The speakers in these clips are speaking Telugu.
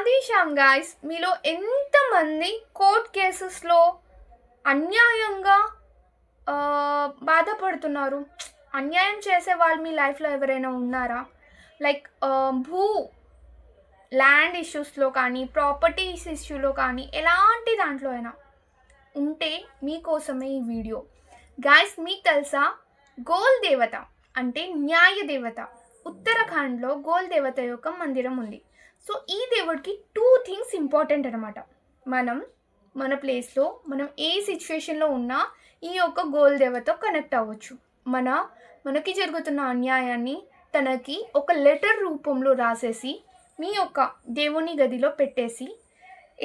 రాధేశ్యామ్ గాయ్స్, మీలో ఎంతమంది కోర్ట్ కేసెస్లో అన్యాయంగా బాధపడుతున్నారు? అన్యాయం చేసే వాళ్ళు మీ లైఫ్లో ఎవరైనా ఉన్నారా? లైక్ భూ ల్యాండ్ ఇష్యూస్లో కానీ, ప్రాపర్టీస్ ఇష్యూలో కానీ, ఎలాంటి దాంట్లో అయినా ఉంటే మీకోసమే ఈ వీడియో. గాయ్స్, మీకు తెలుసా, గోల్ దేవత అంటే న్యాయ దేవత, ఉత్తరాఖండ్లో గోల్ దేవత యొక్క మందిరం ఉంది. సో ఈ దేవుడికి 2 థింగ్స్ ఇంపార్టెంట్ అనమాట. మన ప్లేస్లో మనం ఏ సిచ్యువేషన్లో ఉన్నా ఈ యొక్క గోల్ దేవత కనెక్ట్ అవ్వచ్చు. మనకి జరుగుతున్న అన్యాయాన్ని తనకి ఒక లెటర్ రూపంలో రాసేసి మీ యొక్క దేవుని గదిలో పెట్టేసి,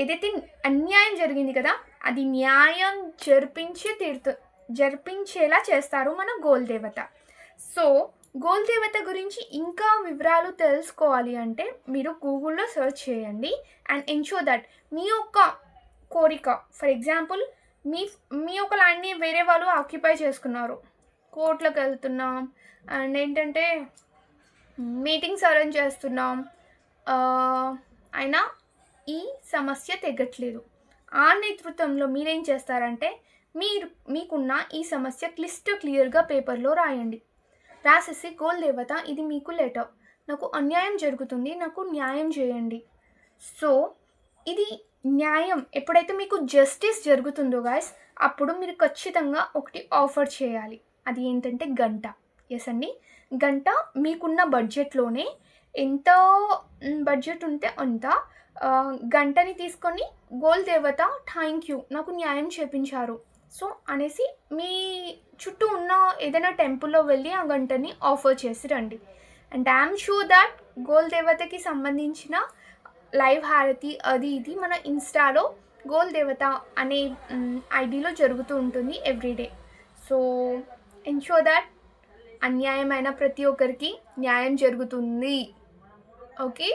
ఏదైతే అన్యాయం జరిగింది కదా అది న్యాయం జరిపించేలా చేస్తారు మన గోల్ దేవత. సో గోల్ దేవత గురించి ఇంకా వివరాలు తెలుసుకోవాలి అంటే మీరు గూగుల్లో సెర్చ్ చేయండి అండ్ ఎన్షూర్ దట్ మీ యొక్క కోరిక, ఫర్ ఎగ్జాంపుల్ మీ యొక్క ల్యాండ్ని వేరే వాళ్ళు ఆక్యుపై చేసుకున్నారు, కోర్టులకు వెళ్తున్నాం అండ్ ఏంటంటే మీటింగ్స్ అరేంజ్ చేస్తున్నాం, అయినా ఈ సమస్య తెగట్లేదు. ఆ నేతృత్వంలో మీరేం చేస్తారంటే మీకున్న ఈ సమస్య క్లియర్గా పేపర్లో రాయండి. రాసేసి, గోల్ దేవత ఇది మీకు లెటర్, నాకు అన్యాయం జరుగుతుంది, నాకు న్యాయం చేయండి. సో ఇది న్యాయం ఎప్పుడైతే మీకు జస్టిస్ జరుగుతుందో గాయస్, అప్పుడు మీరు ఖచ్చితంగా ఒకటి ఆఫర్ చేయాలి. అది ఏంటంటే గంట. ఎస్ అండి, గంట మీకున్న బడ్జెట్లోనే ఎంత బడ్జెట్ ఉంటే అంత గంటని తీసుకొని గోల్ దేవత థ్యాంక్ యూ నాకు న్యాయం చేపించారు సో అనేసి మీ చుట్టూ ఉన్న ఏదైనా టెంపుల్లో వెళ్ళి ఆ గంటని ఆఫర్ చేసి రండి. And I'm sure that goal దేవతకి సంబంధించిన లైవ్ హారతి అది ఇది మన ఇన్స్టాలో గోల్ దేవత అనే ఐడిలో జరుగుతూ ఉంటుంది ఎవ్రీడే. సో ఎన్షూర్ దట్ అన్యాయమైన ప్రతి ఒక్కరికి న్యాయం జరుగుతుంది. ఓకే.